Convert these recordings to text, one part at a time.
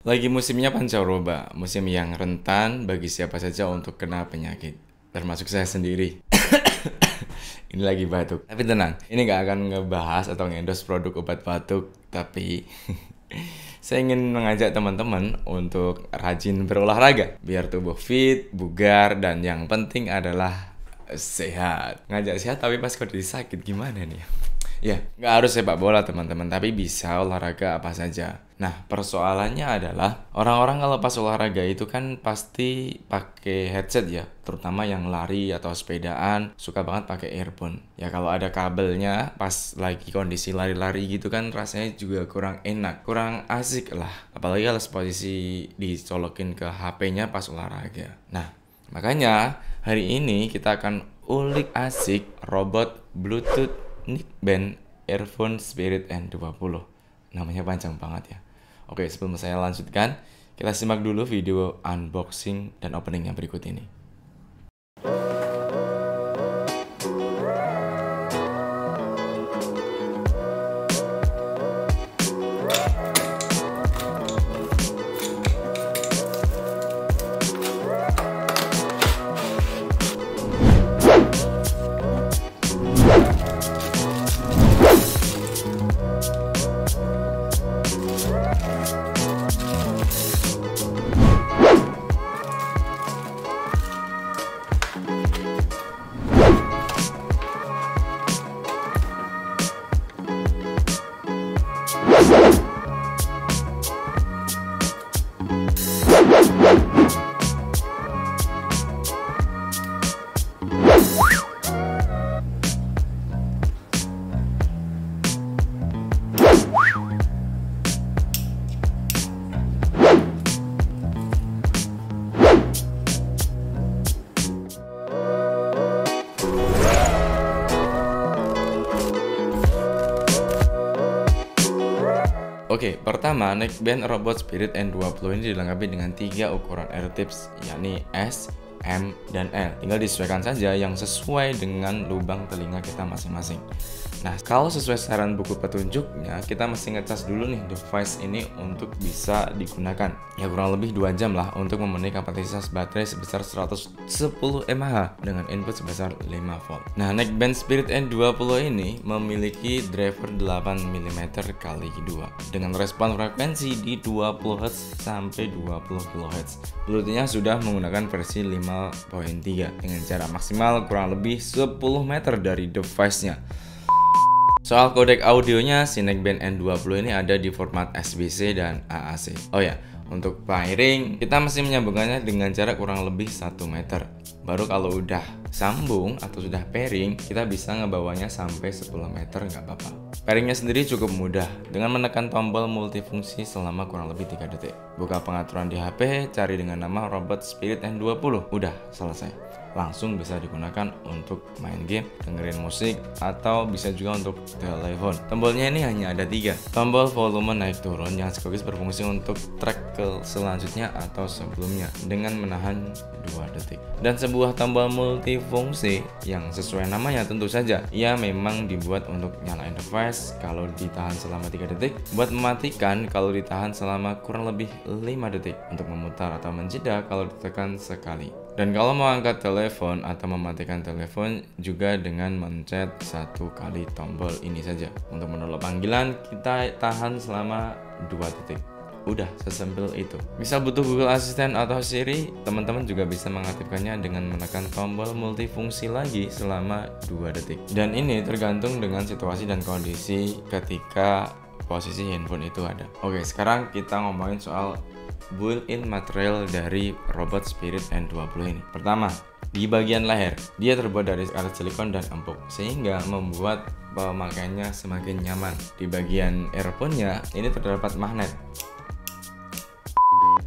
Lagi musimnya pancaroba, musim yang rentan bagi siapa saja untuk kena penyakit, termasuk saya sendiri. Ini lagi batuk. Tapi tenang, ini gak akan ngebahas atau ngendorse produk obat batuk, tapi saya ingin mengajak teman-teman untuk rajin berolahraga, biar tubuh fit, bugar, dan yang penting adalah sehat. Ngajak sehat tapi pas kondisi sakit gimana nih? Ya, nggak harus sepak bola teman-teman, tapi bisa olahraga apa saja. Nah, persoalannya adalah orang-orang kalau pas olahraga itu kan pasti pakai headset ya, terutama yang lari atau sepedaan suka banget pakai earphone. Ya kalau ada kabelnya pas lagi kondisi lari-lari gitu kan rasanya juga kurang enak, kurang asik lah. Apalagi kalau posisi dicolokin ke HP-nya pas olahraga. Nah, makanya hari ini kita akan ulik asik robot Bluetooth Neckband Earphone Spirit N20. Namanya panjang banget ya. Oke, sebelum saya lanjutkan, kita simak dulu video unboxing dan opening yang berikut ini. Oke, pertama, neckband robot Spirit N20 ini dilengkapi dengan 3 ukuran ear tips, yakni S, M, dan L. Tinggal disesuaikan saja yang sesuai dengan lubang telinga kita masing-masing. Nah, kalau sesuai saran buku petunjuknya, kita mesti ngecas dulu nih device ini untuk bisa digunakan. Ya kurang lebih 2 jam lah untuk memenuhi kapasitas baterai sebesar 110 mAh dengan input sebesar 5 volt. Nah, neckband Spirit N20 ini memiliki driver 8 mm x 2 dengan respon frekuensi di 20 Hz sampai 20 kHz. Bluetooth-nya sudah menggunakan versi 5.3 dengan jarak maksimal kurang lebih 10 meter dari device-nya. Soal kodek audionya, si neckband N20 ini ada di format SBC dan AAC. Oh ya, untuk pairing, kita mesti menyambungkannya dengan jarak kurang lebih 1 meter. Baru kalau udah sambung atau sudah pairing, kita bisa ngebawanya sampai 10 meter nggak apa-apa. Pairingnya sendiri cukup mudah, dengan menekan tombol multifungsi selama kurang lebih 3 detik. Buka pengaturan di HP, cari dengan nama robot Spirit N20. Udah, selesai. Langsung bisa digunakan untuk main game, dengerin musik, atau bisa juga untuk telepon. Tombolnya ini hanya ada 3. Tombol volume naik turun yang sekaligus berfungsi untuk track ke selanjutnya atau sebelumnya dengan menahan 2 detik. Dan sebuah tombol multifungsi yang sesuai namanya tentu saja. Ia memang dibuat untuk nyalain device kalau ditahan selama 3 detik, buat mematikan kalau ditahan selama kurang lebih 5 detik, untuk memutar atau menjeda kalau ditekan sekali. Dan kalau mau angkat telepon atau mematikan telepon juga dengan mencet 1 kali tombol ini saja. Untuk menolak panggilan kita tahan selama 2 detik. Udah sesimpel itu. Misal butuh Google Assistant atau Siri, teman-teman juga bisa mengaktifkannya dengan menekan tombol multifungsi lagi selama 2 detik. Dan ini tergantung dengan situasi dan kondisi ketika posisi handphone itu ada. Oke, sekarang kita ngomongin soal built-in material dari robot Spirit N20 ini. Pertama, di bagian leher, dia terbuat dari karet silikon dan empuk, sehingga membuat pemakaiannya semakin nyaman. Di bagian earphone-nya, ini terdapat magnet.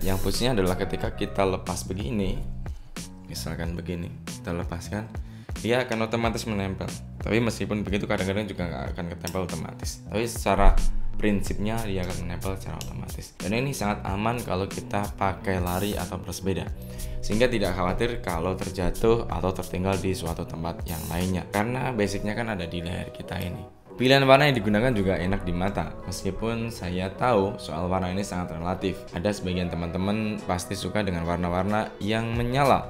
Yang fungsinya adalah ketika kita lepas begini, misalkan begini, kita lepaskan, dia akan otomatis menempel. Tapi meskipun begitu kadang-kadang juga nggak akan ketempel otomatis. Tapi secara prinsipnya dia akan menempel secara otomatis. Dan ini sangat aman kalau kita pakai lari atau bersepeda, sehingga tidak khawatir kalau terjatuh atau tertinggal di suatu tempat yang lainnya, karena basicnya kan ada di leher kita ini. Pilihan warna yang digunakan juga enak di mata. Meskipun saya tahu soal warna ini sangat relatif. Ada sebagian teman-teman pasti suka dengan warna-warna yang menyala.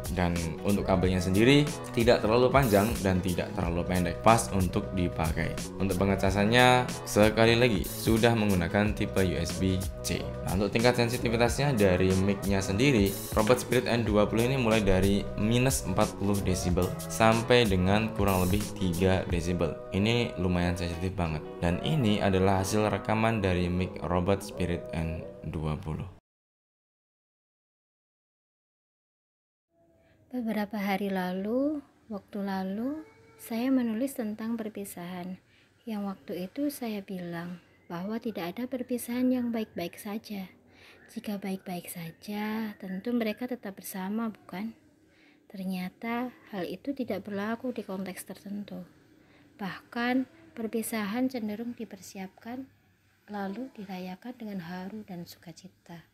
Dan untuk kabelnya sendiri tidak terlalu panjang dan tidak terlalu pendek, pas untuk dipakai. Untuk pengecasannya sekali lagi sudah menggunakan tipe USB-C. Nah, untuk tingkat sensitivitasnya dari mic-nya sendiri, Robot Spirit N20 ini mulai dari minus 40 decibel sampai dengan kurang lebih 3 decibel. Ini lumayan sensitif banget. Dan ini adalah hasil rekaman dari mic Robot Spirit N20. Beberapa hari lalu, saya menulis tentang perpisahan. Yang waktu itu saya bilang bahwa tidak ada perpisahan yang baik-baik saja. Jika baik-baik saja, tentu mereka tetap bersama, bukan? Ternyata hal itu tidak berlaku di konteks tertentu. Bahkan perpisahan cenderung dipersiapkan lalu dirayakan dengan haru dan sukacita.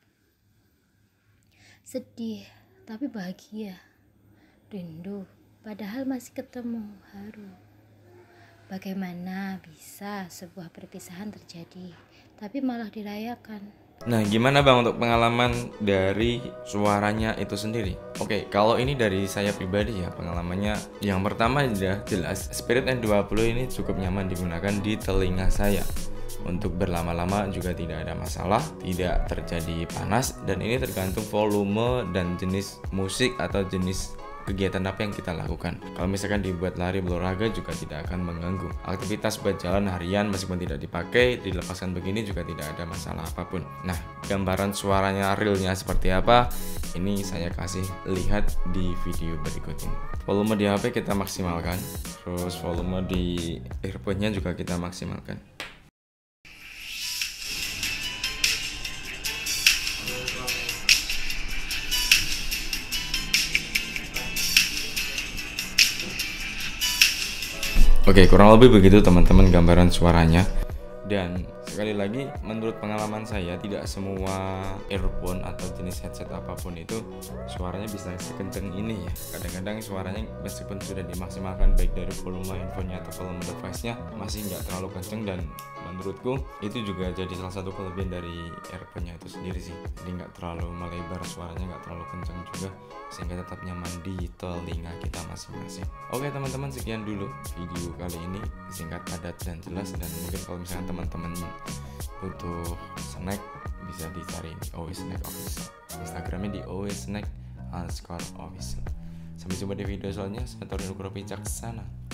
Sedih, tapi bahagia. Rindu, padahal masih ketemu, haru. Bagaimana bisa sebuah perpisahan terjadi, tapi malah dirayakan? Nah, gimana Bang untuk pengalaman dari suaranya itu sendiri? Oke, kalau ini dari saya pribadi ya, pengalamannya yang pertama sudah jelas, Spirit N20 ini cukup nyaman digunakan di telinga saya. Untuk berlama-lama juga tidak ada masalah, tidak terjadi panas, dan ini tergantung volume dan jenis musik atau jenis kegiatan apa yang kita lakukan. Kalau misalkan dibuat lari berolahraga juga tidak akan mengganggu. Aktivitas buat jalan harian meskipun tidak dipakai, dilepaskan begini juga tidak ada masalah apapun. Nah, gambaran suaranya realnya seperti apa, ini saya kasih lihat di video berikut ini. Volume di HP kita maksimalkan, terus volume di earphone-nya juga kita maksimalkan. Oke, kurang lebih begitu teman-teman gambaran suaranya. Dan sekali lagi, menurut pengalaman saya, tidak semua earphone atau jenis headset apapun itu suaranya bisa sekencang ini ya. Kadang-kadang suaranya meskipun sudah dimaksimalkan baik dari volume handphonenya atau volume device-nya, masih nggak terlalu kenceng, dan menurutku itu juga jadi salah satu kelebihan dari earphone-nya itu sendiri sih. Jadi nggak terlalu melebar, suaranya nggak terlalu kencang juga, sehingga tetap nyaman di telinga kita masing-masing. Oke teman-teman, sekian dulu video kali ini, singkat, padat, dan jelas. Dan mungkin kalau misalnya teman-teman butuh snack bisa dicari di Always Snack Official, Instagramnya di Always Snack _official. Sampai jumpa di video selanjutnya. Saya Tori Nugroho Wicaksana.